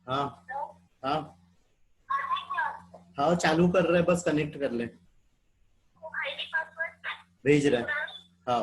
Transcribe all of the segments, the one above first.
हाँ हाँ हाँ, चालू कर रहे, बस कनेक्ट कर ले। भेज रहे। हाँ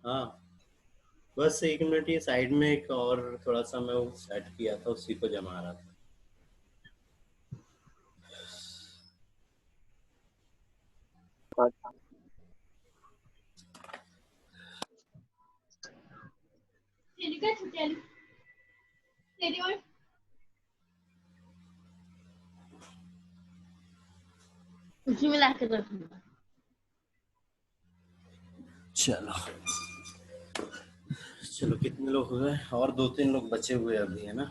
हाँ, बस 1 मिनट, ये साइड में एक और थोड़ा सा मैं वो सेट किया था, उसी को जमा रहा था। उसी में ला के रखूंगा। चलो चलो, कितने लोग हो गए? और 2-3 लोग बचे हुए अभी, है ना?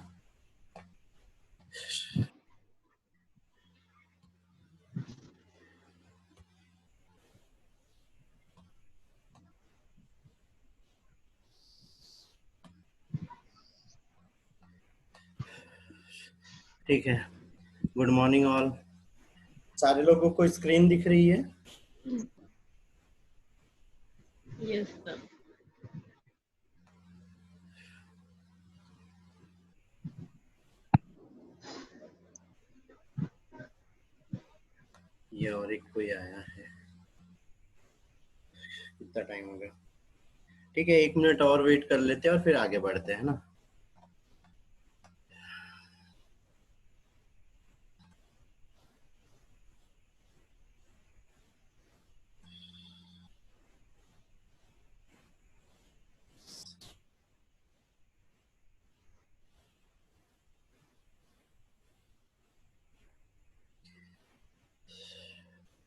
ठीक है। Good morning all. सारे लोगों को स्क्रीन दिख रही है? Yes sir. ये और एक कोई आया है। कितना टाइम हो गया? ठीक है, 1 मिनट और वेट कर लेते हैं और फिर आगे बढ़ते हैं ना।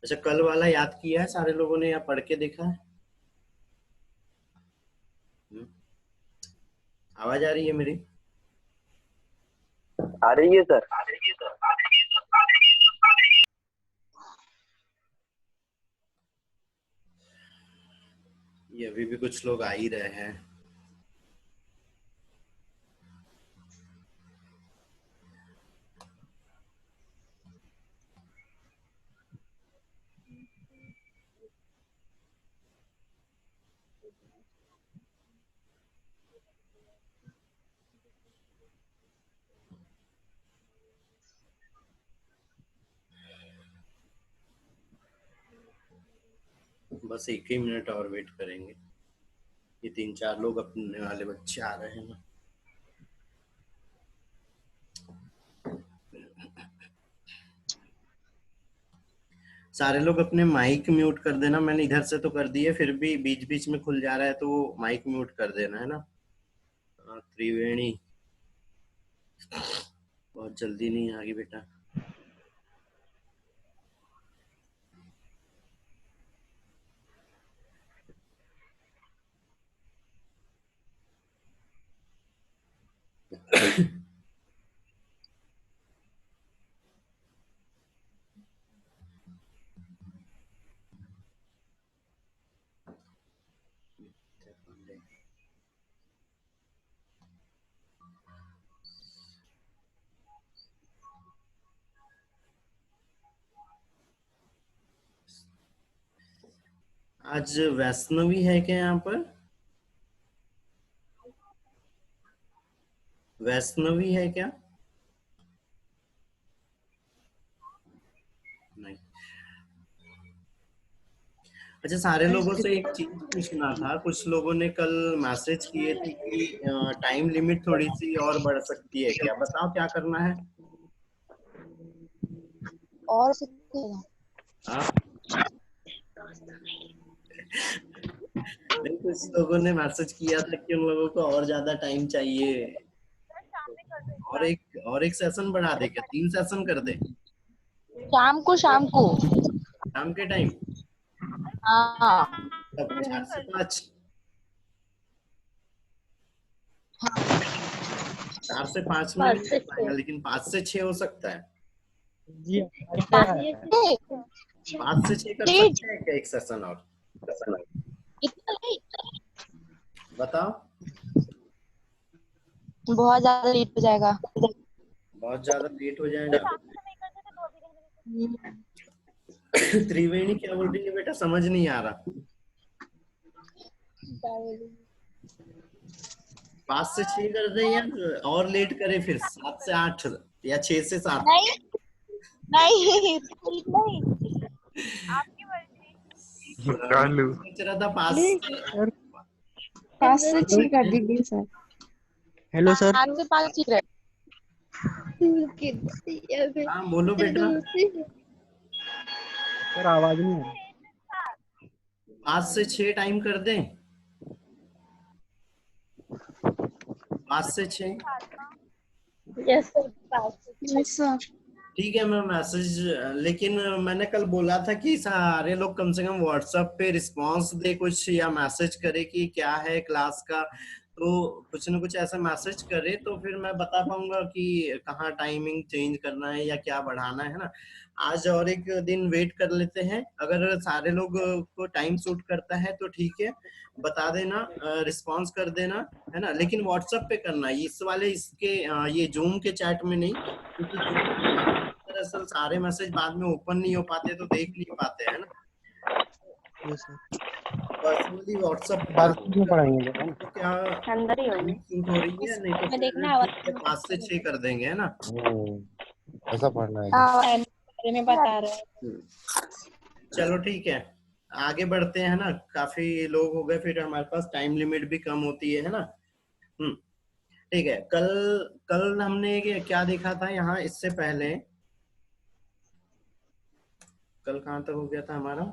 अच्छा, कल वाला याद किया है सारे लोगों ने या पढ़ के देखा है? हम्म, आवाज आ रही है मेरी? आ रही है सर। ये अभी भी कुछ लोग आ ही रहे हैं। बस 1 ही मिनट और वेट करेंगे। ये 3-4 लोग अपने वाले बच्चे आ रहे हैं ना। सारे लोग अपने माइक म्यूट कर देना। मैंने इधर से तो कर दिए, फिर भी बीच बीच में खुल जा रहा है तो वो माइक म्यूट कर देना है ना। त्रिवेणी बहुत जल्दी नहीं आ गई बेटा। आज वैष्णवी है क्या यहाँ पर? वैष्णवी है क्या? नहीं। अच्छा, सारे लोगों से एक चीज पूछना था। कुछ लोगों ने कल मैसेज किए थे कि टाइम लिमिट थोड़ी सी और बढ़ सकती है क्या? बताओ क्या करना है। और सकते हैं। हाँ, नहीं, कुछ लोगों ने मैसेज किया था कि उन लोगों को और ज्यादा टाइम चाहिए। और एक सेशन बढ़ा दे क्या? 3 सेशन कर दे शाम को शाम के टाइम? हाँ। तब 4 से 5। 4 से 5 में नहीं हो पाएगा, लेकिन 5 से 6 हो सकता है। जी 5 से 6 कर लेट सकते हैं क्या एक सेशन और? इतना लेट बताओ। बहुत ज्यादा लेट हो जाएगा। बहुत ज्यादा लेट हो जाएगा। त्रिवेणी क्या बोल रही है बेटा? समझ नहीं आ रहा। 5 से 6 कर दे या और लेट करे? फिर 7 से 8 या 6 से 7? नहीं नहीं नहीं सोच रहा था 5 से 6 कर दीजिए सर। Hello sir. 5 से 5 ठीक रहे। हाँ बोलो बेटा। सर आवाज नहीं आ रही। 5 से 6 टाइम कर दें। 5 से 6 यस सर ठीक है। मैं मैसेज, लेकिन मैंने कल बोला था कि सारे लोग कम से कम व्हाट्सएप पे रिस्पांस दे कुछ, या मैसेज करे कि क्या है क्लास का। तो कुछ ना कुछ ऐसा मैसेज करे तो फिर मैं बता पाऊंगा कि कहाँ टाइमिंग चेंज करना है या क्या बढ़ाना है ना। आज और एक दिन वेट कर लेते हैं। अगर सारे लोग को टाइम सूट करता है तो ठीक है, बता देना, रिस्पांस कर देना, है ना। लेकिन व्हाट्सएप पे करना, इस वाले इसके ये जूम के चैट में नहीं, क्योंकि दरअसल सारे मैसेज बाद में ओपन नहीं हो पाते तो देख नहीं पाते हैं ना। Yes sir. पर्सनली व्हाट्सएप बात में पढ़ाएंगे है ना। तो क्या अंदर ही टाइमिंग सूट हो रही है? नहीं तो में फिर देखना ठीक है, 5 से 6 कर देंगे, है ना। ऐसा पढ़ना है। बारे में बता रहे हैं। चलो ठीक है, आगे बढ़ते हैं ना, काफी लोग हो गए, फिर हमारे पास टाइम लिमिट भी कम होती है ना। ठीक है, कल कल हमने क्या देखा था यहाँ, इससे पहले कल कहाँ तक हो गया था हमारा,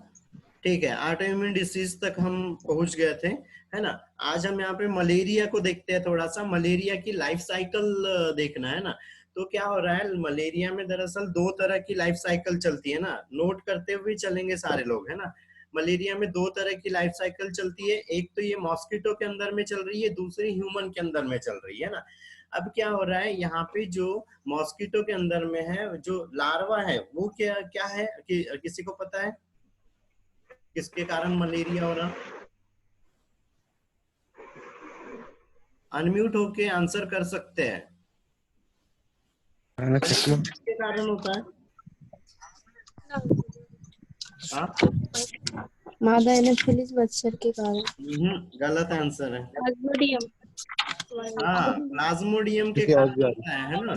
ठीक है, ऑटोइम्यून डिसीज तक हम पहुंच गए थे, है ना। आज हम यहाँ पे मलेरिया को देखते हैं, थोड़ा सा मलेरिया की लाइफ साइकिल देखना है ना। तो क्या हो रहा है, मलेरिया में दरअसल 2 तरह की लाइफ साइकिल चलती है ना, नोट करते हुए चलेंगे सारे लोग, है ना। मलेरिया में 2 तरह की लाइफ साइकिल चलती है, एक तो ये मॉस्किटो के अंदर में चल रही है, दूसरी ह्यूमन के अंदर में चल रही है ना। अब क्या हो रहा है यहाँ पे, जो मॉस्किटो के अंदर में है, जो लार्वा है वो क्या क्या है किसी को पता है किसके कारण मलेरिया हो रहा? अनम्यूट होके आंसर कर सकते हैं। किसके कारण होता है? मादा एनाफिलिस मच्छर के कारण। गलत आंसर है। प्लाज्मोडियम। हाँ, प्लाज्मोडियम के कारण होता है ना।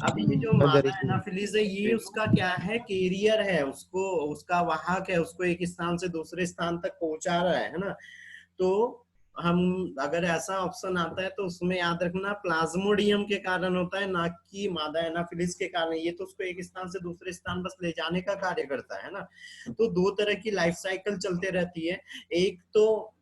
अब ये जो मादा एनाफिलिस है, ये उसका क्या है, कैरियर है, उसको उसका वाहक है, उसको एक स्थान से दूसरे स्थान तक पहुंचा रहा है ना। तो हम अगर ऐसा ऑप्शन आता है तो उसमें याद रखना प्लाज्मोडियम के कारण होता है, ना कि मादा एनाफिलिस के कारण। ये तो उसको एक स्थान से दूसरे स्थान बस ले जाने का कार्य करता है ना। तो 2 तरह की लाइफ साइकिल चलते रहती है, एक तो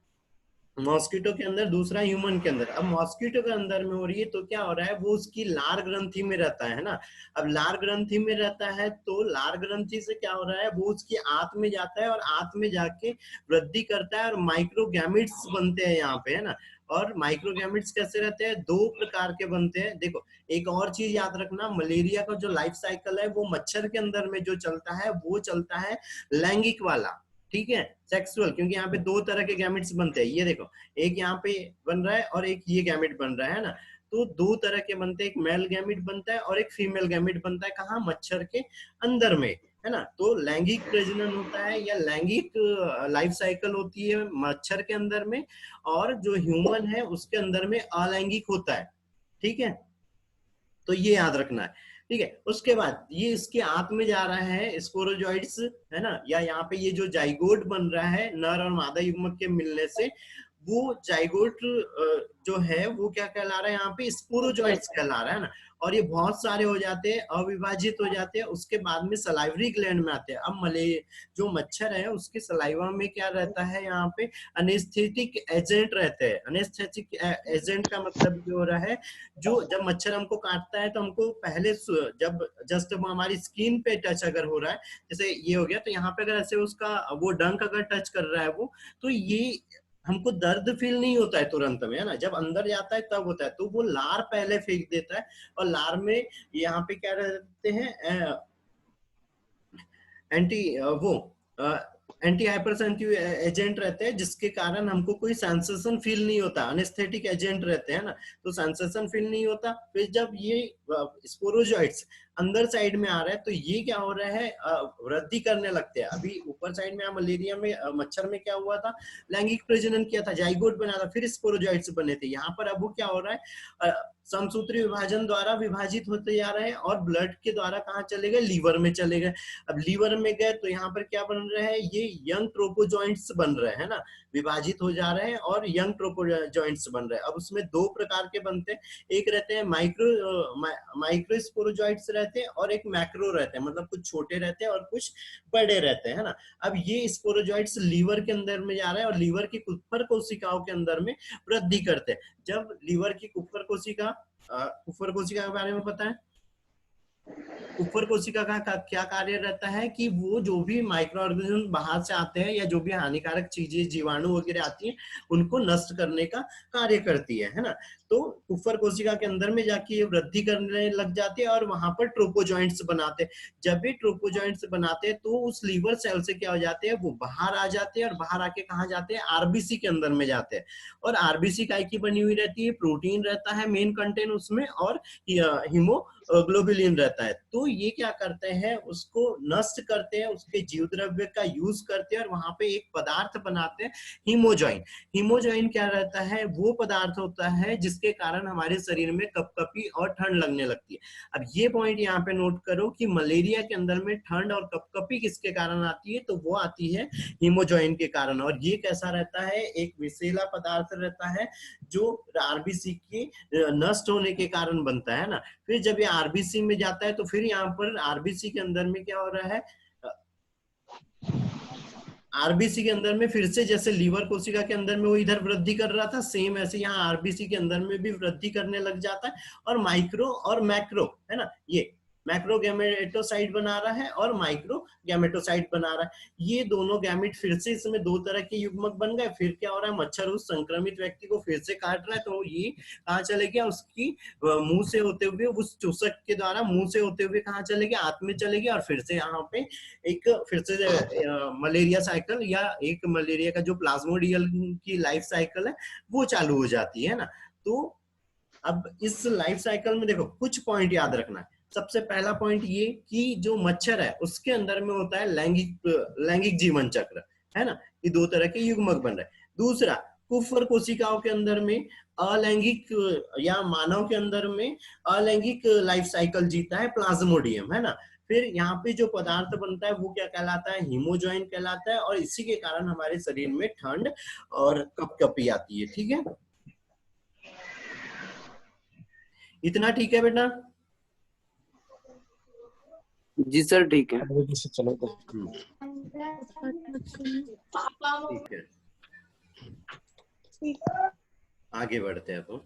मॉस्किटो के अंदर, दूसरा ह्यूमन के अंदर। अब मॉस्किटो के अंदर में हो रही है तो क्या हो रहा है, वो उसकी लार ग्रंथि में रहता है ना। अब लार ग्रंथि में रहता है तो लार ग्रंथि से क्या हो रहा है, वो उसकी आंत में जाता है और आंत में जाके वृद्धि करता है और माइक्रोगैमिट्स बनते हैं यहाँ पे, है ना। और माइक्रोगैमिट्स कैसे रहते हैं, 2 प्रकार के बनते हैं। देखो, एक और चीज याद रखना, मलेरिया का जो लाइफ साइकिल है वो मच्छर के अंदर में जो चलता है वो चलता है लैंगिक वाला, ठीक है, सेक्सुअल, क्योंकि यहाँ पे 2 तरह के गैमेट्स बनते हैं। ये देखो, एक यहाँ पे बन रहा है और एक ये गैमेट बन रहा है ना। तो 2 तरह के बनते हैं, एक मेल गैमेट बनता है और एक फीमेल गैमेट बनता है। कहाँ? मच्छर के अंदर में, है ना। तो लैंगिक प्रजनन होता है या लैंगिक लाइफ साइकिल होती है मच्छर के अंदर में, और जो ह्यूमन है उसके अंदर में अलैंगिक होता है, ठीक है। तो ये याद रखना है, ठीक है। उसके बाद ये इसके आंत में जा रहा है स्पोरोजॉइड्स, है ना, या यहाँ पे ये जो जाइगोट बन रहा है नर और मादा युग्मक के मिलने से, वो जाइगोट जो है वो क्या कहला रहा है यहाँ पे, स्पोरोजॉइड्स कहला रहा है ना। और ये बहुत सारे हो जाते हैं, अविभाजित हो जाते हैं, उसके बाद में सलाइवरी ग्लैंड में आते हैं। अब जो मच्छर है उसके सलाइवा में क्या रहता है, यहाँ पे अनेस्थेटिक एजेंट रहते हैं। अनेस्थेटिक एजेंट का मतलब ये हो रहा है, जो जब मच्छर हमको काटता है तो हमको पहले जब जस्ट हमारी स्किन पे टच अगर हो रहा है, जैसे ये हो गया, तो यहाँ पे अगर ऐसे उसका वो डंक अगर टच कर रहा है वो, तो ये हमको दर्द फील नहीं होता है तुरंत में, है ना। जब अंदर जाता है तब होता है। तो वो लार पहले फेंक देता है, और लार में यहाँ पे क्या रहते हैं, एंटी वो एंटी हाइपरसेंसिटिव एजेंट रहते हैं, जिसके कारण हमको कोई सेंसेशन फील नहीं होता। अनेस्थेटिक एजेंट रहते हैं ना, तो सेंसेशन फील नहीं होता। फिर जब ये स्पोरोजॉइड्स अंदर साइड में आ रहा है तो ये क्या हो रहा है, वृद्धि करने लगते हैं। अभी ऊपर साइड में मलेरिया में मच्छर में क्या हुआ था, लैंगिक प्रजनन किया था, जाइगोट बना था, फिर स्पोरोजॉइड्स बने थे। यहाँ पर अब वो क्या हो रहा है, समसूत्री विभाजन द्वारा विभाजित होते जा रहे हैं और ब्लड के द्वारा कहाँ चले गए, लीवर में चले गए। अब लीवर में गए तो यहाँ पर क्या बन रहा है, ये यंग ट्रोपोजॉइंट्स बन रहे हैं ना, विभाजित हो जा रहे हैं और यंग ट्रोपोजॉइंट्स बन रहे हैं। अब उसमें 2 प्रकार के बनते हैं, एक रहते हैं माइक्रो स्पोरोजॉइट्स रहते हैं और एक मैक्रो रहते हैं, मतलब कुछ छोटे रहते हैं और कुछ बड़े रहते हैं, है ना। अब ये स्पोरोजॉइट्स लीवर के अंदर में जा रहे हैं और लीवर की कुप्फर कोशिकाओं के अंदर में वृद्धि करते हैं। जब लीवर की कुप्फर कोशिका के बारे में पता है, कुप्फर कोशिका का क्या कार्य रहता है कि वो जो भी माइक्रो ऑर्गेनिज्म बाहर से आते हैं या जो भी हानिकारक चीजें जीवाणु वगैरह आती हैं उनको नष्ट करने का कार्य करती है ना। तो कुप्फर कोशिका के अंदर में जाके ये वृद्धि करने लग जाती है और वहां पर ट्रोपोजॉइंट्स बनाते हैं। जब भी ट्रोपोजॉइंट्स बनाते हैं तो उस लीवर सेल से क्या हो जाते हैं, वो बाहर आ जाते हैं और बाहर आके कहाँ जाते हैं, आरबीसी के अंदर में जाते हैं। और आरबीसी काय की बनी हुई रहती है, प्रोटीन रहता है मेन कंटेंट उसमें, और ग्लोबुलिन रहता है। तो ये क्या करते हैं, उसको नष्ट करते हैं, उसके जीव द्रव्य का यूज करते हैं और वहां पे एक पदार्थ बनाते हैं, हीमोजॉइन। हीमोजॉइन क्या रहता है, वो पदार्थ होता है जिसके कारण हमारे शरीर में कपकपी और ठंड लगने लगती है। अब ये पॉइंट यहाँ पे नोट करो कि मलेरिया के अंदर में ठंड और कपकपी किसके कारण आती है, तो वो आती है हीमोजॉइन के कारण। और ये कैसा रहता है, एक विषैला पदार्थ रहता है जो आरबीसी के नष्ट होने के कारण बनता है ना। फिर जब ये आरबीसी में जाता है तो फिर यहाँ पर आरबीसी के अंदर में क्या हो रहा है, आरबीसी के अंदर में फिर से जैसे लीवर कोशिका के अंदर में वो इधर वृद्धि कर रहा था, सेम ऐसे यहाँ आरबीसी के अंदर में भी वृद्धि करने लग जाता है। और माइक्रो और मैक्रो है ना, ये मैक्रो गैमेटोसाइट बना रहा है और माइक्रो गैमेटोसाइट बना रहा है। ये दोनों गैमेट फिर से इसमें दो तरह के युग्मक बन गए। फिर क्या हो रहा है, मच्छर उस संक्रमित व्यक्ति को फिर से काट रहा है, तो ये कहाँ चले गया, उसकी मुंह से होते हुए, उस चूसक के द्वारा मुंह से होते हुए कहाँ चले गया, आंत में चले गया। और फिर से यहाँ पे एक फिर से मलेरिया साइकिल या एक मलेरिया का जो प्लाज्मोडियल की लाइफ साइकिल है वो चालू हो जाती है ना। तो अब इस लाइफ साइकिल में देखो कुछ पॉइंट याद रखना है। सबसे पहला पॉइंट ये कि जो मच्छर है उसके अंदर में होता है लैंगिक जीवन चक्र, है ना, ये दो तरह के युग्मक बन रहे हैं। दूसरा, कुफर कोशिकाओं के अंदर में अलैंगिक या मानव के अंदर में अलैंगिक लाइफ साइकिल जीता है प्लाज्मोडियम, है ना। फिर यहाँ पे जो पदार्थ बनता है वो क्या कहलाता है, हीमोजॉइन कहलाता है। और इसी के कारण हमारे शरीर में ठंड और कपकपी आती है। ठीक है, इतना ठीक है बेटा? जी सर ठीक है। चलो तो ठीक है, आगे बढ़ते हैं। तो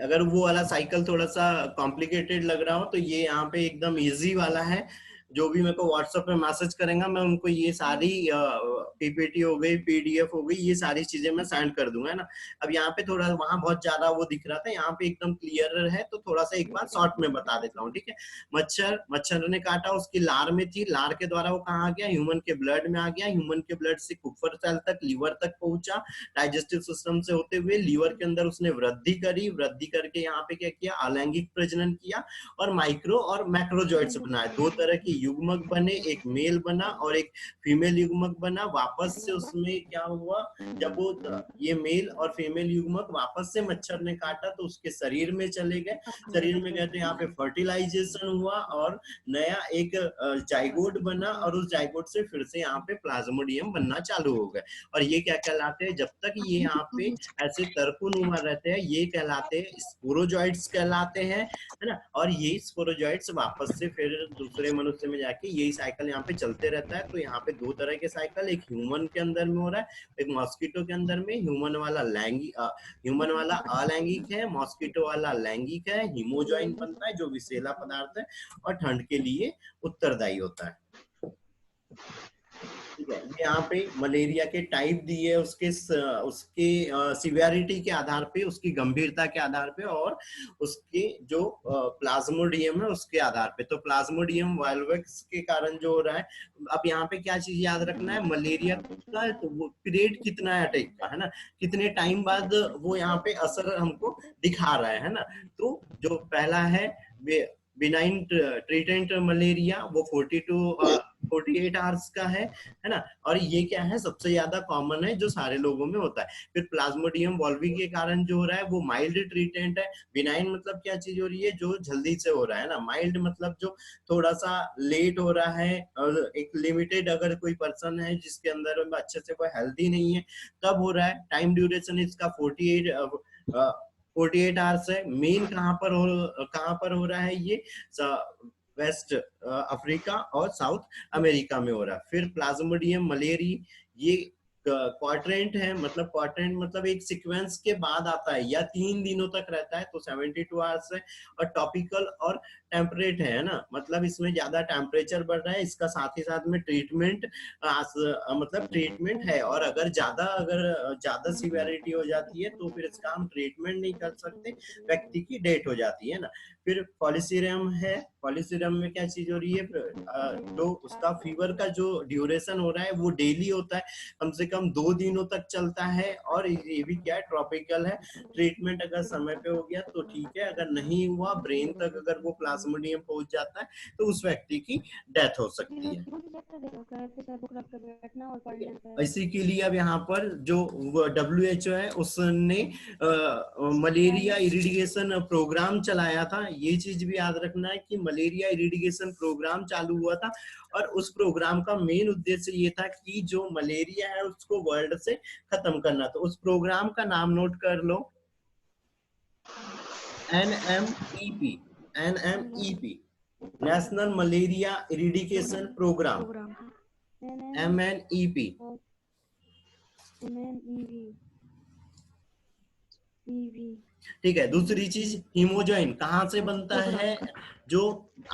अगर वो वाला साइकिल थोड़ा सा कॉम्प्लिकेटेड लग रहा हो तो ये यहाँ पे एकदम इजी वाला है। जो भी मेरे को व्हाट्सएप पे मैसेज करेंगे मैं उनको ये सारी पीपीटी हो गई, पीडीएफ हो गई, ये सारी चीजें मैं सेंड कर दूंगा, है ना। अब यहाँ पे थोड़ा, वहां बहुत ज्यादा वो दिख रहा था, यहाँ पे एकदम क्लियर है तो थोड़ा सा एक बार शॉर्ट में बता देता हूँ। ठीक है, मच्छर ने काटा, उसकी लार में थी, लार के द्वारा वो कहाँ आ गया, ह्यूमन के ब्लड में आ गया, ह्यूमन के ब्लड से कुफर सेल तक, लीवर तक पहुंचा, डाइजेस्टिव सिस्टम से होते हुए लीवर के अंदर उसने वृद्धि करी, वृद्धि करके यहाँ पे क्या किया, अलैंगिक प्रजनन किया और माइक्रो और मैक्रोजॉइड्स बनाए। दो तरह की युग्मक बने, एक मेल बना और एक फीमेल युग्मक बना। वापस से उसमें क्या हुआ, जब वो ये मेल और फीमेल युग्मक वापस से मच्छर ने काटा तो उसके शरीर में चले गए, शरीर में गए तो यहाँ पे फर्टिलाइजेशन हुआ और नया एक जाइगोट बना और उस जाइगोट से फिर से यहाँ पे प्लाज्मोडियम बनना चालू हो गए। और ये क्या कहलाते हैं, जब तक ये यहाँ पे ऐसे तरकुनुमा रहते हैं ये कहलाते हैं स्पोरोजॉइड्स कहलाते हैं, है ना। और ये स्पोरोजॉइड्स वापस से फिर दूसरे मनुष्य में जाके यही साइकिल यहाँ पे चलते रहता है। तो यहाँ पे दो तरह के साइकिल, एक ह्यूमन के अंदर में हो रहा है, एक मॉस्किटो के अंदर में। ह्यूमन वाला अलैंगिक है, मॉस्किटो वाला लैंगिक है। हीमोजॉइन बनता है जो विषैला पदार्थ है और ठंड के लिए उत्तरदायी होता है। ठीक है, यहाँ पे मलेरिया के टाइप दिए, उसके सिवियरिटी के आधार पे, उसकी गंभीरता के आधार पे और उसके जो प्लाज्मोडियम है उसके आधार पे। तो प्लाज्मोडियम वायरलेक्स के कारण जो हो रहा है, अब यहाँ पे क्या चीज याद रखना है, मलेरिया का तो वो पीरियड कितना है अटैक का, है ना, कितने टाइम बाद वो यहाँ पे असर हमको दिखा रहा है ना। तो जो पहला है बिनाइन ट्रीटेंट मलेरिया, वो 48 आवर्स का है ना। और ये क्या है, सबसे ज्यादा कॉमन है जो सारे लोगों में होता है। फिर प्लाज्मोडियम वॉल्वी के कारण जो हो रहा है वो माइल्ड ट्रीटेंट है। बिनाइन मतलब क्या चीज हो रही है, जो जल्दी से हो रहा है ना। माइल्ड मतलब जो थोड़ा सा लेट हो रहा है और एक लिमिटेड, अगर कोई पर्सन है जिसके अंदर अच्छे से कोई हेल्दी नहीं है तब हो रहा है। टाइम ड्यूरेशन इसका 48 आवर्स है। मेन कहाँ पर हो रहा है, ये वेस्ट अफ्रीका और साउथ अमेरिका में हो रहा है। फिर प्लाज्मोडियम मलेरी, ये क्वाड्रेंट है, मतलब क्वाड्रेंट मतलब एक सीक्वेंस के बाद आता है या 3 दिनों तक रहता है, तो 72 आवर्स है। और टॉपिकल और टेम्परेट है ना, मतलब इसमें ज्यादा टेम्परेचर बढ़ रहा है, इसका साथ ही साथ में ट्रीटमेंट मतलब ट्रीटमेंट है। और अगर ज्यादा सिवियरिटी हो जाती है तो फिर इसका हम ट्रीटमेंट नहीं कर सकते, व्यक्ति की डेथ हो जाती है ना। फिर पॉलीसीरियम है, पॉलीसीरियम में क्या चीज हो रही है, तो उसका फीवर का जो ड्यूरेशन हो रहा है वो डेली होता है, कम से कम कम 2 दिनों तक चलता है, और ये भी क्या है, ट्रॉपिकल है। ट्रीटमेंट अगर समय पे हो गया तो ठीक है, अगर नहीं हुआ, ब्रेन तक अगर वो प्लाज्मोडियम पहुंच जाता है तो उस व्यक्ति की डेथ हो सकती है। इसी के लिए अब यहाँ पर जो WHO है उसने मलेरिया इरिडिगेशन प्रोग्राम चलाया था। ये चीज भी याद रखना है कि मलेरिया इरिडिगेशन प्रोग्राम चालू हुआ था, और उस प्रोग्राम का मेन उद्देश्य ये था कि जो मलेरिया है उसको वर्ल्ड से खत्म करना। तो उस प्रोग्राम का नाम नोट कर लो, NMEP, National Malaria Eradication Programme, MNEP। ठीक है। दूसरी चीज, हीमोजॉइन कहाँ से बनता है? जो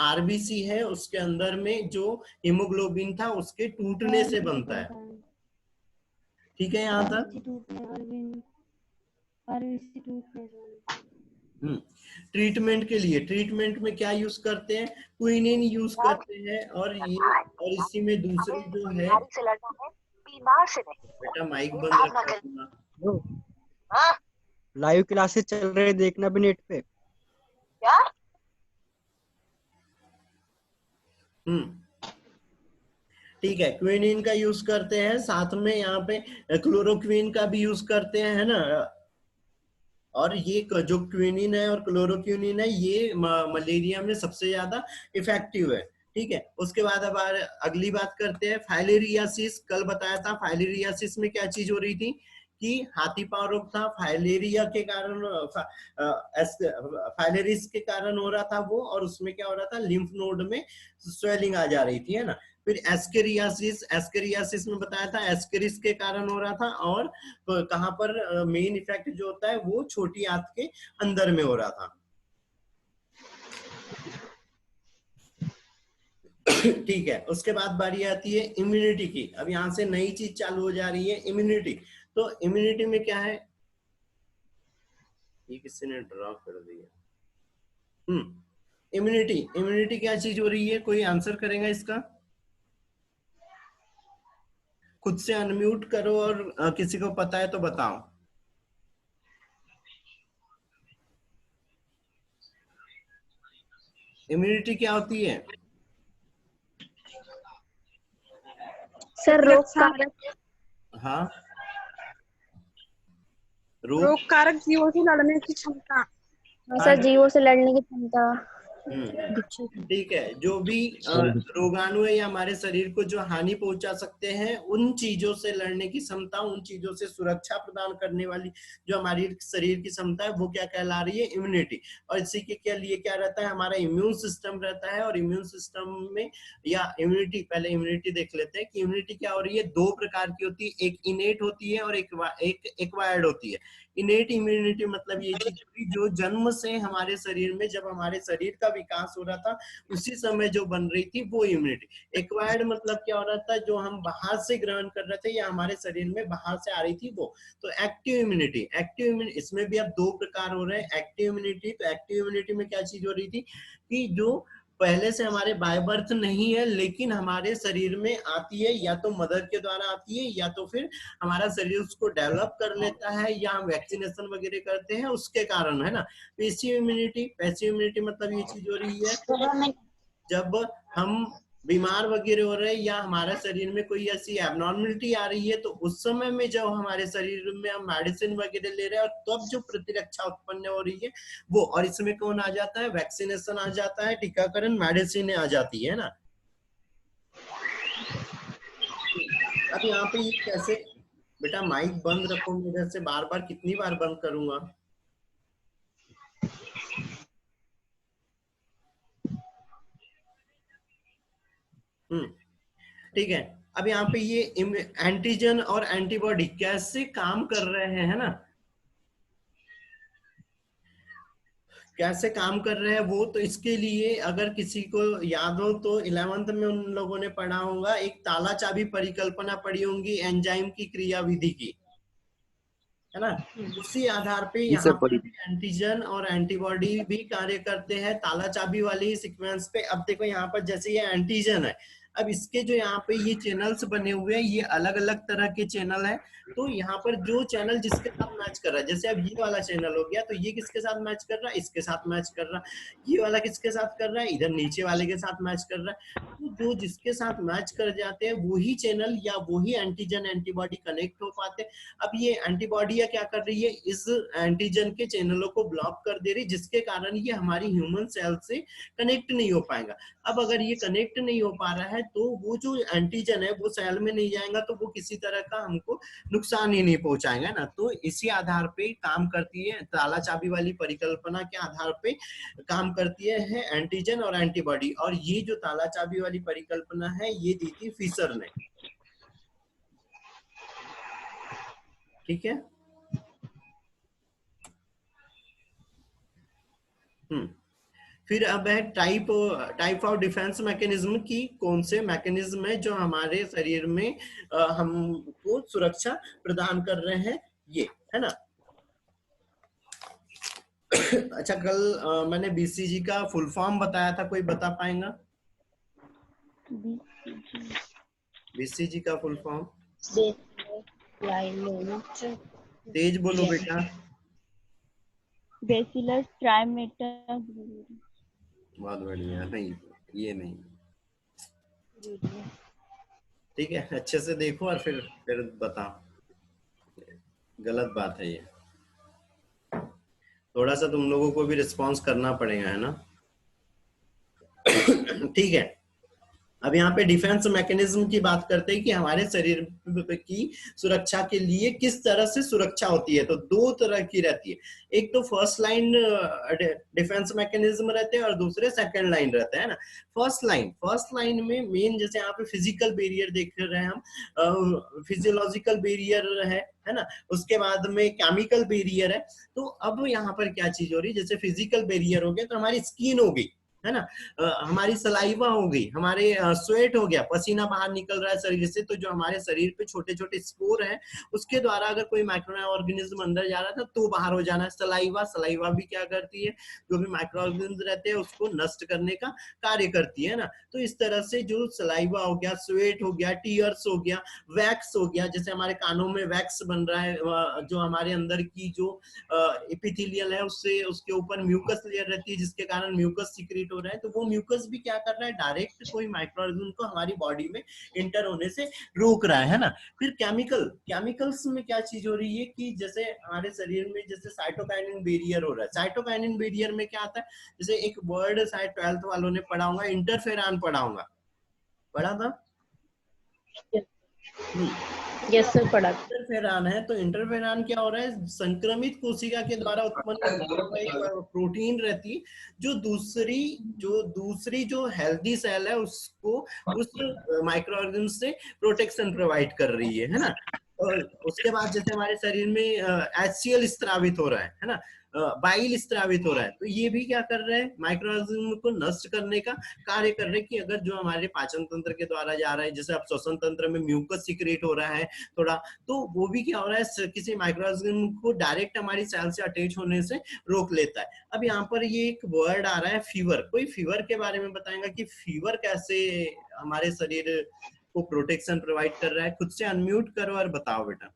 RBC है उसके अंदर में जो हीमोग्लोबिन था उसके टूटने से बनता है। ठीक है यहाँ तक? ट्रीटमेंट के लिए, ट्रीटमेंट में क्या यूज करते हैं? क्विनिन यूज करते हैं, और इसी में दूसरी जो है, बेटा माइक बंद रखना। लाइव क्लासेस चल रहे, देखना भी नेट पे। क्या? ठीक है, क्विनिन का यूज करते हैं, साथ में यहाँ पे क्लोरोक्विन का भी यूज करते हैं, है ना। और ये जो क्विनिन है और क्लोरोक्विनिन है ये मलेरिया में सबसे ज्यादा इफेक्टिव है। ठीक है। उसके बाद अब अगली बात करते हैं, फाइलेरियासिस। कल बताया था फाइलेरियासिस में क्या चीज हो रही थी कि हाथी पांव रोग था, फाइलेरिया के कारण, फाइलेरिस के कारण हो रहा था वो, और उसमें क्या हो रहा था, लिम्फ नोड में स्वेलिंग आ जा रही थी, है ना। फिर एस्केरियासिस में बताया था एस्केरिस के कारण हो रहा था, और कहां पर मेन इफेक्ट जो होता है वो छोटी आंत के अंदर में हो रहा था। ठीक है। उसके बाद बारी आती है इम्यूनिटी की। अब यहाँ से नई चीज चालू हो जा रही है, इम्यूनिटी। तो इम्यूनिटी में क्या है, ये किसी ने ड्रॉ कर दिया। इम्यूनिटी क्या चीज हो रही है? कोई आंसर करेगा इसका? खुद से अनम्यूट करो, और किसी को पता है तो बताओ। इम्यूनिटी क्या होती है? सर रोग कारक। हाँ, रोग कारक जीवों से लड़ने की क्षमता। सर जीवों से लड़ने की क्षमता। ठीक है। जो भी रोगाणु है या हमारे शरीर को जो हानि पहुंचा सकते हैं, उन चीजों से लड़ने की क्षमता, उन चीजों से सुरक्षा प्रदान करने वाली जो हमारी शरीर की क्षमता है, वो क्या कहला रही है? इम्यूनिटी। और इसी के लिए क्या रहता है? हमारा इम्यून सिस्टम रहता है। और इम्यून सिस्टम में या इम्यूनिटी, पहले इम्यूनिटी देख लेते हैं कि इम्यूनिटी क्या हो रही है। 2 प्रकार की होती है, एक इनेट होती है और एक एक्वायर्ड होती है। इनेट इम्यूनिटी मतलब ये चीज जो जन्म से हमारे शरीर में, जब हमारे शरीर का विकास हो रहा था उसी समय जो बन रही थी, वो इम्यूनिटी। एक्वायर्ड मतलब क्या हो रहा था? जो हम बाहर से ग्रहण कर रहे थे या हमारे शरीर में बाहर से आ रही थी वो। तो एक्टिव इम्यूनिटी, इसमें भी अब 2 प्रकार हो रहे हैं। एक्टिव इम्यूनिटी, तो एक्टिव इम्यूनिटी में क्या चीज हो रही थी कि जो पहले से हमारे बाय बर्थ नहीं है लेकिन हमारे शरीर में आती है, या तो मदर के द्वारा आती है, या तो फिर हमारा शरीर उसको डेवलप कर लेता है, या हम वैक्सीनेशन वगैरह करते हैं उसके कारण, है ना। पैसिव इम्यूनिटी मतलब ये चीज हो रही है जब हम बीमार वगैरह हो रहे हैं या हमारे शरीर में कोई ऐसी एबनॉर्मलिटी आ रही है, तो उस समय में जब हमारे शरीर में हम मेडिसिन वगैरह ले रहे हैं, और तब जो प्रतिरक्षा उत्पन्न हो रही है वो। और इसमें कौन आ जाता है? वैक्सीनेशन आ जाता है, टीकाकरण, मेडिसिन आ जाती है ना। अब यहाँ पे ये कैसे, बेटा माइक बंद रखो मेरे से, बार बार कितनी बार बंद करूंगा? ठीक है। अब यहाँ पे ये एंटीजन और एंटीबॉडी कैसे काम कर रहे हैं, है ना, कैसे काम कर रहे हैं वो। तो इसके लिए अगर किसी को याद हो तो 11th में उन लोगों ने पढ़ा होगा, एक ताला चाबी परिकल्पना पढ़ी होंगी एंजाइम की क्रियाविधि की, है ना। उसी आधार पे यहाँ पर एंटीजन और एंटीबॉडी भी कार्य करते हैं ताला चाबी वाली सीक्वेंस पे। अब देखो यहाँ पर जैसे ये एंटीजन है, अब इसके जो यहाँ पे ये चैनल्स बने हुए हैं, ये अलग अलग तरह के चैनल है। तो यहाँ पर जो चैनल जिसके साथ मैच कर रहा है, जैसे अब ये वाला चैनल हो गया, तो ये किसके साथ मैच कर रहा है, इसके साथ मैच कर रहा है। ये वाला किसके साथ कर रहा है, इधर नीचे वाले के साथ मैच कर रहा है। तो जो जिसके साथ मैच कर जाते हैं वही चैनल या वही एंटीजन एंटीबॉडी कनेक्ट हो पाते हैं। अब ये एंटीबॉडी क्या कर रही है, इस एंटीजन के चैनलों को ब्लॉक कर दे रही, जिसके कारण ये हमारी ह्यूमन सेल से कनेक्ट नहीं हो पाएगा। अब अगर ये कनेक्ट नहीं हो पा रहा है तो वो जो एंटीजन है वो सेल में नहीं जाएगा, तो वो किसी तरह का हमको नुकसान ही नहीं पहुंचाएगा ना। तो इसी आधार पे काम करती है, ताला चाबी वाली परिकल्पना के आधार पे काम करती है एंटीजन और एंटीबॉडी। और ये जो ताला चाबी वाली परिकल्पना है ये दी थी फिशर ने, ठीक है। फिर अब है टाइप ऑफ डिफेंस मैकेनिज्म की, कौन से मैकेनिज्म है जो हमारे शरीर में हमको सुरक्षा प्रदान कर रहे हैं, ये है ना। अच्छा, कल मैंने बीसीजी का फुल फॉर्म बताया था, कोई बता पाएगा बीसीजी का फुल फॉर्म? तेज बोलो बेटा। बेसिलस ट्राइमेटा। बहुत बढ़िया। नहीं, ये नहीं, ठीक है, अच्छे से देखो और फिर बताओ। गलत बात है ये, थोड़ा सा तुम लोगों को भी रिस्पॉन्स करना पड़ेगा, है ना। ठीक है, अब यहाँ पे डिफेंस मैकेनिज्म की बात करते हैं कि हमारे शरीर की सुरक्षा के लिए किस तरह से सुरक्षा होती है। तो दो तरह की रहती है, एक तो फर्स्ट लाइन डिफेंस मैकेनिज्म रहते हैं और दूसरे सेकंड लाइन रहते हैं ना। फर्स्ट लाइन में मेन, जैसे यहाँ पे फिजिकल बैरियर देख रहे हैं हम, फिजियोलॉजिकल बैरियर है ना। उसके बाद में केमिकल बैरियर है। तो अब यहाँ पर क्या चीज हो रही है, जैसे फिजिकल बैरियर हो गया तो हमारी स्किन हो गई, है ना, हमारी सलाइवा हो गई, हमारे स्वेट हो गया, पसीना बाहर निकल रहा है शरीर से, तो जो हमारे शरीर पे छोटे छोटे स्पोर हैं उसके द्वारा अगर कोई माइक्रो ऑर्गेनिज्म अंदर जा रहा था तो बाहर हो जाना है। सलाइवा भी क्या करती है, जो भी माइक्रो ऑर्गेनिज्म रहते हैं उसको नष्ट करने का कार्य करती है ना। तो इस तरह से जो सलाइवा हो गया, स्वेट हो गया, टीयर्स हो गया, वैक्स हो गया, जैसे हमारे कानों में वैक्स बन रहा है, जो हमारे अंदर की जो एपिथेलियल है उससे, उसके ऊपर म्यूकस लेयर रहती है जिसके कारण म्यूकस सीक्रेट हो रहा है। तो वो म्यूकस भी क्या कर रहा है, डायरेक्ट कोई माइक्रोऑर्गेनिज्म को हमारी बॉडी में इंटर होने से रोक रहा है ना। फिर केमिकल्स में क्या चीज हो रही है कि जैसे हमारे शरीर में जैसे साइटोकाइनिन बैरियर हो रहा है। साइटोकाइनिन बैरियर में क्या आता है, जैसे एक वर्ड शायद 12th वालों ने पढ़ा होगा, इंटरफेरॉन पढ़ा था। यस सर, पढ़ा। इंटरफेरॉन है, तो इंटरफेरॉन क्या हो रहा है, संक्रमित कोशिका के द्वारा उत्पन्न प्रोटीन रहती है जो दूसरी जो हेल्दी सेल है उसको उस माइक्रो ऑर्गेनिज्म से प्रोटेक्शन प्रोवाइड कर रही है ना। और उसके बाद जैसे हमारे शरीर में HCl स्त्रावित हो रहा है ना, बाइल स्त्रावित हो रहा है, तो ये भी क्या कर रहे हैं, माइक्रो ऑर्गेनिज्म को नष्ट करने का कार्य कर रहे हैं। कि अगर जो हमारे पाचन तंत्र के द्वारा जा रहा है, जैसे अब श्वसन तंत्र में म्यूकस सीक्रेट हो रहा है थोड़ा, तो वो भी क्या हो रहा है, किसी माइक्रो ऑर्गेनिज्म को डायरेक्ट हमारी सेल से अटैच होने से रोक लेता है। अब यहाँ पर ये एक वर्ड आ रहा है फीवर, कोई फीवर के बारे में बताएगा कि फीवर कैसे हमारे शरीर को प्रोटेक्शन प्रोवाइड कर रहा है। खुद से अनम्यूट करो और बताओ बेटा,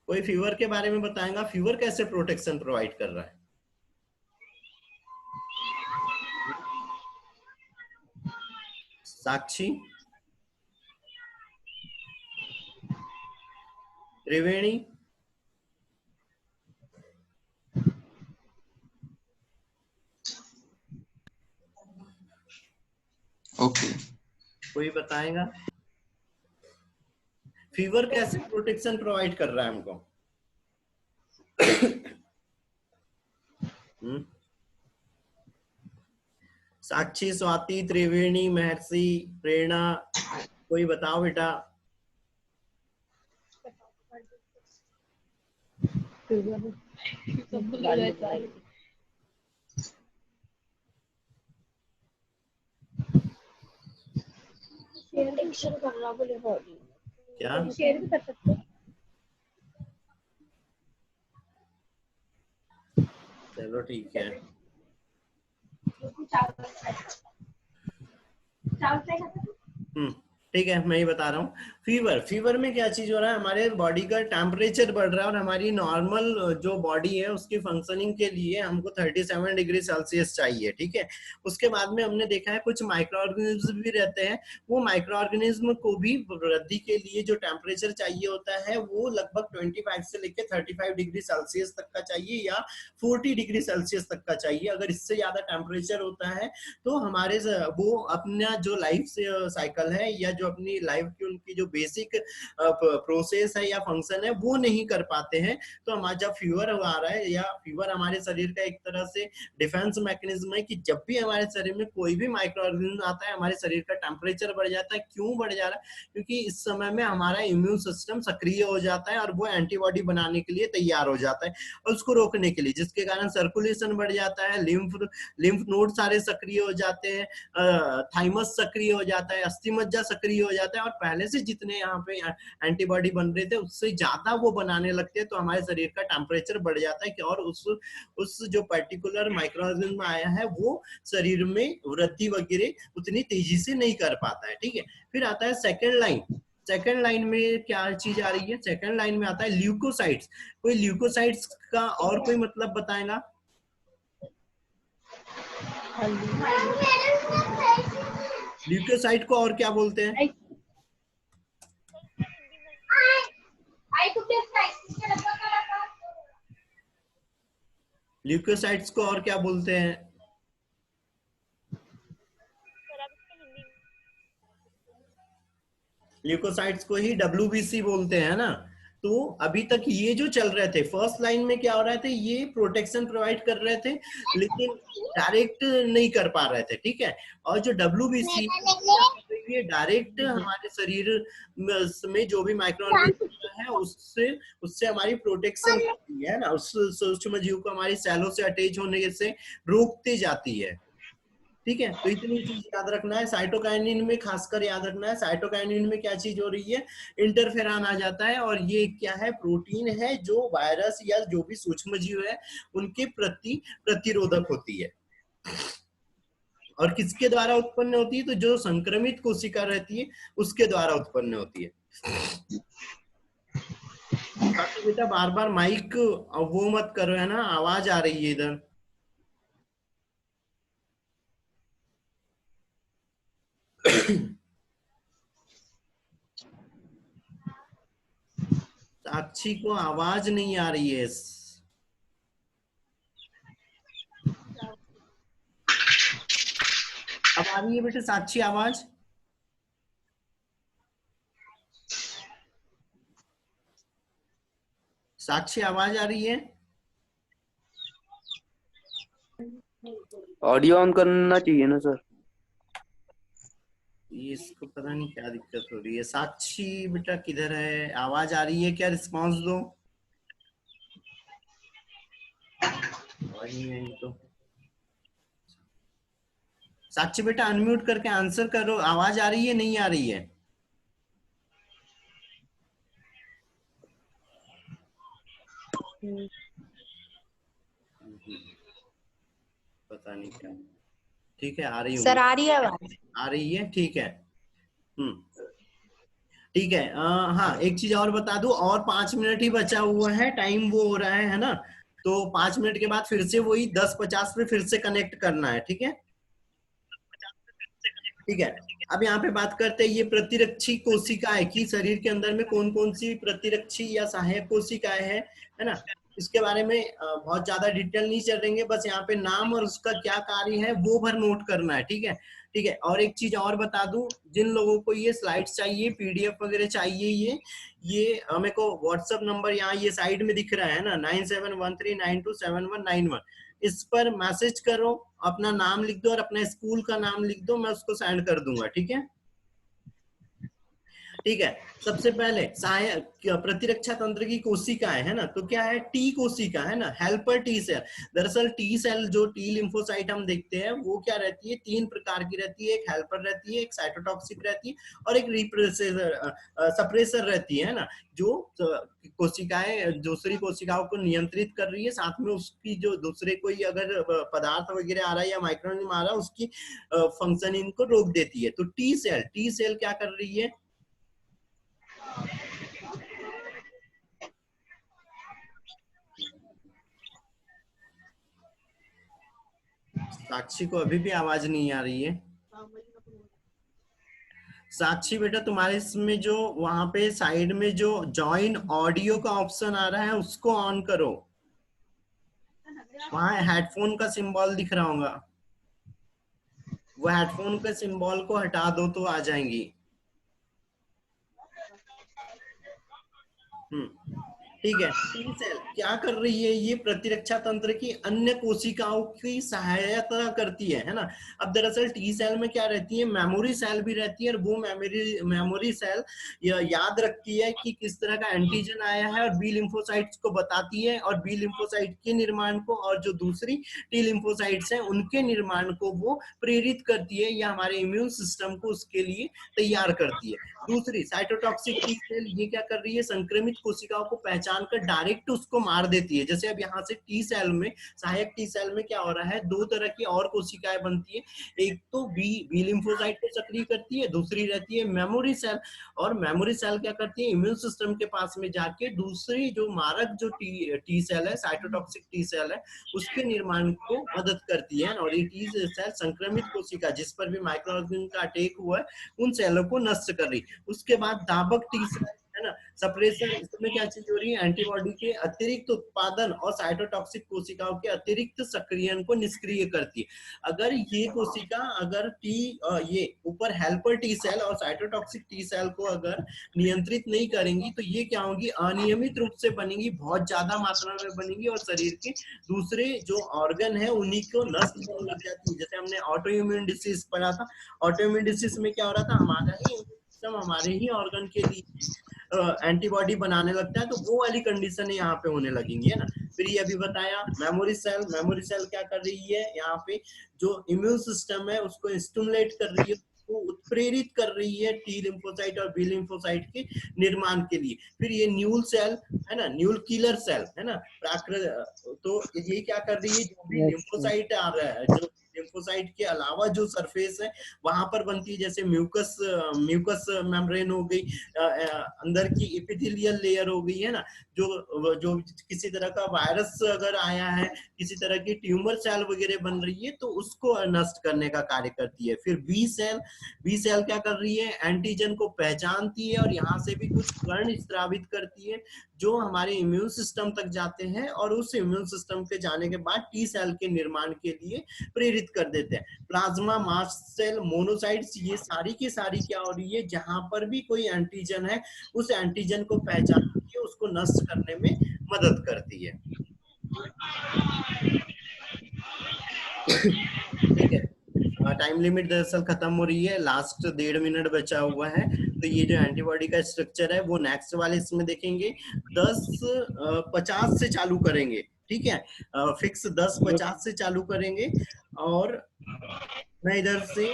कोई फीवर के बारे में बताएगा, फीवर कैसे प्रोटेक्शन प्रोवाइड कर रहा है। साक्षी, त्रिवेणी, ओके, कोई बताएगा फीवर कैसे प्रोटेक्शन प्रोवाइड कर रहा है हमको। साक्षी, स्वाति, त्रिवेणी, महर्षि, प्रेरणा, कोई बताओ बेटा। क्या शेयर भी कर सकते हैं। चलो ठीक है, ठीक है, मैं ही बता रहा हूँ। फीवर में क्या चीज हो रहा है, हमारे बॉडी का टेम्परेचर बढ़ रहा है और हमारी नॉर्मल जो बॉडी है उसकी फंक्शनिंग के लिए हमको 37 डिग्री सेल्सियस चाहिए, ठीक है। उसके बाद में हमने देखा है कुछ माइक्रो ऑर्गेनिज्म भी रहते हैं, वो माइक्रो ऑर्गेनिज्म को भी वृद्धि के लिए जो टेम्परेचर चाहिए होता है वो लगभग 25 से लेकर 35 डिग्री सेल्सियस तक का चाहिए या 40 डिग्री सेल्सियस तक का चाहिए। अगर इससे ज्यादा टेम्परेचर होता है तो हमारे वो अपना जो लाइफ साइकिल है या जो अपनी लाइफ की उनकी जो बेसिक प्रोसेस है या फंक्शन है वो नहीं कर पाते हैं। तो हमारा जब फीवर आ रहा है, या फीवर हमारे शरीर का एक तरह से डिफेंस मैकेनिज्म है कि जब भी हमारे शरीर में कोई भी माइक्रो ऑर्गेनिज्म आता है हमारे शरीर का टेम्परेचर बढ़ जाता है। क्यों बढ़ जा रहा है? क्योंकि इस समय में हमारा इम्यून सिस्टम सक्रिय हो जाता है और वो एंटीबॉडी बनाने के लिए तैयार हो जाता है और उसको रोकने के लिए, जिसके कारण सर्कुलेशन बढ़ जाता है, लिम्फ नोड सारे सक्रिय हो जाते हैं, थाइमस सक्रिय हो जाता है, अस्थिमज्जा सक्रिय हो जाता है और पहले से जितने यहाँ पे एंटीबॉडी बन रहे थे उससे ज्यादा वो बनाने लगते हैं। तो हमारे शरीर का टेम्परेचर बढ़ जाता है कि और उस जो पर्टिकुलर माइक्रोऑर्गेनिज्म आया है वो शरीर में वृद्धि वगैरह उतनी तेजी से नहीं कर पाता है, ठीक है। फिर आता है सेकेंड लाइन। सेकेंड लाइन में क्या चीज आ रही है? सेकेंड लाइन में आता है ल्यूकोसाइट्स। कोई ल्यूकोसाइट्स का और कोई मतलब बताएगा? ल्यूकोसाइट को और क्या बोलते हैं? ल्यूकोसाइट्स को और क्या बोलते हैं? ल्यूकोसाइट्स को ही WBC बोलते हैं ना। तो अभी तक ये जो चल रहे थे फर्स्ट लाइन में क्या हो रहे थे, ये प्रोटेक्शन प्रोवाइड कर रहे थे लेकिन डायरेक्ट नहीं कर पा रहे थे, ठीक है। और जो WBC ये डायरेक्ट हमारे शरीर में जो भी माइक्रोऑर्गेनिज्म है उससे हमारी प्रोटेक्शन करती है ना, उस सूक्ष्म जीव को हमारी सेलों से अटैच होने से रोकते जाती है, ठीक है। तो इतनी चीज याद रखना है। साइटोकाइनिन में खासकर याद रखना है, साइटोकाइनिन में क्या चीज हो रही है, इंटरफेरॉन आ जाता है और ये क्या है, प्रोटीन है जो वायरस या जो भी सूक्ष्म जीव है उनके प्रति प्रतिरोधक होती है। और किसके द्वारा उत्पन्न होती है? तो जो संक्रमित कोशिका रहती है उसके द्वारा उत्पन्न होती है। तो बेटा बार बार माइक वो मत करो, है ना, आवाज आ रही है इधर। साक्षी को आवाज नहीं आ रही है। अब आ रही है बेटे साक्षी आवाज? साक्षी आवाज आ रही है? ऑडियो ऑन करना चाहिए ना सर। ये इसको पता नहीं क्या दिक्कत हो रही है। साक्षी बेटा किधर है? आवाज आ रही है क्या? रिस्पांस दो। आवाज नहीं आई तो साक्षी बेटा अनम्यूट करके आंसर करो। आवाज आ रही है नहीं आ रही है? पता नहीं क्या। ठीक है, आ रही हूँ सर आ रही है आवाज? आ रही है, ठीक है। ठीक है। हाँ, एक चीज और बता दूं, और 5 मिनट ही बचा हुआ है, टाइम वो हो रहा है ना। तो 5 मिनट के बाद फिर से वही 10:50 पे फिर से कनेक्ट करना है, ठीक है। ठीक है, अब यहाँ पे बात करते हैं ये प्रतिरक्षी कोशिकाएं की शरीर के अंदर में कौन कौन सी प्रतिरक्षी या सहायक कोशिकाएं है ना। इसके बारे में बहुत ज्यादा डिटेल नहीं चलेंगे, बस यहाँ पे नाम और उसका क्या कार्य है वो भर नोट करना है, ठीक है। ठीक है, और एक चीज और बता दूं, जिन लोगों को ये स्लाइड्स चाहिए, PDF वगैरह चाहिए, ये मेरे को व्हाट्सएप नंबर यहाँ ये साइड में दिख रहा है ना, 9713927191, इस पर मैसेज करो, अपना नाम लिख दो और अपने स्कूल का नाम लिख दो, मैं उसको सेंड कर दूंगा, ठीक है। ठीक है। सबसे पहले सहायक प्रतिरक्षा तंत्र की कोशिकाएं है ना, तो क्या है, टी कोशिका है ना, हेल्पर टी सेल। दरअसल टी सेल जो टी लिम्फोसाइट हम देखते हैं वो क्या रहती है, 3 प्रकार की रहती है, एक हेल्पर रहती है, एक साइटोटॉक्सिक रहती है और एक रिप्रेसर सप्रेसर रहती है ना, जो कोशिकाएं दूसरी कोशिकाओं को नियंत्रित कर रही है, साथ में उसकी जो दूसरे कोई अगर पदार्थ वगैरह आ रहा है या माइक्रोऑर्गेनिज्म आ रहा है उसकी फंक्शनिंग को रोक देती है। तो टी सेल क्या कर रही है, साक्षी को अभी भी आवाज नहीं आ रही है। साक्षी बेटा तुम्हारे इसमें जो वहां पे साइड में जो जॉइन ऑडियो का ऑप्शन आ रहा है उसको ऑन करो, वहां हेडफोन का सिंबल दिख रहा होगा, वो हेडफोन के सिंबल को हटा दो तो आ जाएंगी। ठीक है। टी सेल क्या कर रही है, ये प्रतिरक्षा तंत्र की अन्य कोशिकाओं की सहायता करती है ना। अब दरअसल टी सेल में क्या रहती है, मेमोरी सेल भी रहती है, और वो मेमोरी सेल याद रखती है कि किस तरह का एंटीजन आया है और बी लिम्फोसाइट्स को बताती है, और बी लिम्फोसाइट के निर्माण को और जो दूसरी टी लिम्फोसाइट्स हैं उनके निर्माण को वो प्रेरित करती है या हमारे इम्यून सिस्टम को उसके लिए तैयार करती है। दूसरी साइटोटॉक्सिक टी सेल ये क्या कर रही है, संक्रमित कोशिकाओं को पहचान कर डायरेक्ट उसको मार देती है। जैसे अब यहाँ से टी सेल में, सहायक टी सेल में क्या हो रहा है, 2 तरह की और कोशिकाएं बनती है, एक तो बी लिम्फोसाइट को सक्रिय करती है, दूसरी रहती है मेमोरी सेल। और मेमोरी सेल क्या करती है, इम्यून सिस्टम के पास में जाके दूसरी जो मारक जो टी सेल है, साइटोटॉक्सिक टी सेल है, उसके निर्माण को मदद करती है। और ये टी सेल संक्रमित कोशिका जिस पर भी माइक्रो ऑर्गेनिज्म का अटैक हुआ है उन सेलों को नष्ट कर रही। उसके बाद दाबक टी सेल है ना, सप्रेसर, इसमें क्या चीज हो रही है, एंटीबॉडी के अतिरिक्त उत्पादन और साइटोटॉक्सिक कोशिकाओं के अतिरिक्त सक्रियण को निष्क्रिय करती है। अगर ये कोशिका अगर ये ऊपर हेल्पर टी सेल और साइटोटॉक्सिक टी सेल को अगर नियंत्रित नहीं करेंगी तो ये क्या होंगी, अनियमित रूप से बनेंगी, बहुत ज्यादा मात्रा में बनेंगी और शरीर के दूसरे जो ऑर्गन है उन्हीं को नष्ट करने लग जाती है। जैसे हमने ऑटो इम्यून डिसीज पढ़ा था, ऑटो इम्यून डिसीज में क्या हो रहा था, हमारा ही सिस्टम हमारे ही ऑर्गन के लिए एंटीबॉडी बनाने लगता है, तो वो वाली कंडीशन यहाँ पे होने लगेंगी है ना। फिर ये अभी बताया मेमोरी सेल क्या कर रही है, यहाँ पे जो इम्यून सिस्टम है उसको स्टिमुलेट कर रही है, उसको उत्प्रेरित कर रही है टी लिम्फोसाइट और बी लिम्फोसाइट के निर्माण के लिए। फिर ये न्यूल सेल है ना, न्यूल किलर सेल है ना, तो ये क्या कर रही है, जो भी लिम्फोसाइट आ रहा है, जो लिम्फोसाइट के अलावा जो सरफेस है वहां पर बनती है, जैसे म्यूकस मेम्ब्रेन हो गई, अंदर की एपिथेलियल लेयर हो गई है ना, जो किसी तरह का वायरस अगर आया है, किसी तरह की ट्यूमर सेल वगैरह बन रही है तो उसको नष्ट करने का कार्य करती है। फिर बी सेल क्या कर रही है, एंटीजन को पहचानती है और यहाँ से भी कुछ कण स्रावित करती है जो हमारे इम्यून सिस्टम तक जाते हैं, और उस इम्यून सिस्टम के जाने के बाद टी सेल के निर्माण के लिए प्रेरित कर देते हैं। प्लाज्मा, मास्ट सेल, मोनोसाइट्स, ये सारी की सारी क्या हो रही है, जहां पर भी कोई एंटीजन है उस एंटीजन को पहचानती है, उसको नष्ट करने में मदद करती है। ठीक है, टाइम लिमिट दरअसल खत्म हो रही है, लास्ट 1.5 मिनट बचा हुआ है। तो ये जो एंटीबॉडी का स्ट्रक्चर है वो नेक्स्ट वाले इसमें देखेंगे। 10:50 से चालू करेंगे, ठीक है, फिक्स 10:50 से चालू करेंगे, और मैं इधर से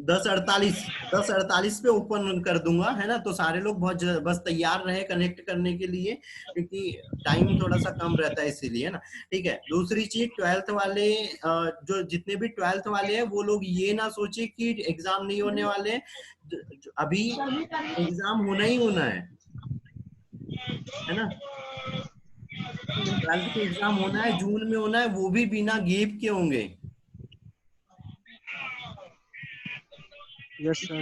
10:48 पे ओपन कर दूंगा है ना। तो सारे लोग बहुत बस तैयार रहे कनेक्ट करने के लिए, क्योंकि टाइम थोड़ा सा कम रहता है इसीलिए ना। ठीक है, दूसरी चीज 12th वाले, जो जितने भी 12th वाले हैं वो लोग ये ना सोचे कि एग्जाम नहीं होने वाले, अभी एग्जाम होना ही होना है ना। 12th के एग्जाम होना है, जून में होना है, वो भी बिना गैप के होंगे। Yes sir.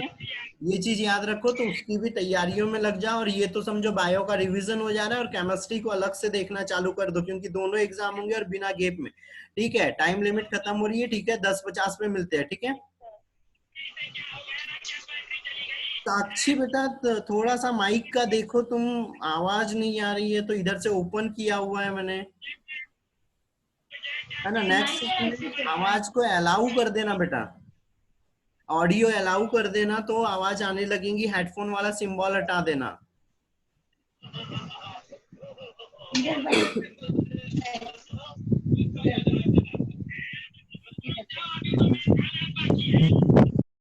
ये चीज याद रखो, तो उसकी भी तैयारियों में लग जाओ। और ये तो समझो बायो का रिवीजन हो जा रहा है, और केमिस्ट्री को अलग से देखना चालू कर दो, क्योंकि दोनों एग्जाम होंगे और बिना गैप में। ठीक है, टाइम लिमिट खत्म हो रही है, ठीक है, 10:50 पे मिलते हैं, ठीक है। साक्षी बेटा थोड़ा सा माइक का देखो, तुम आवाज नहीं आ रही है, तो इधर से ओपन किया हुआ है मैंने, है ना। नेक्स्ट आवाज को अलाउ कर देना बेटा, ऑडियो अलाउ कर देना तो आवाज आने लगेगी, हेडफोन वाला सिंबल हटा देना।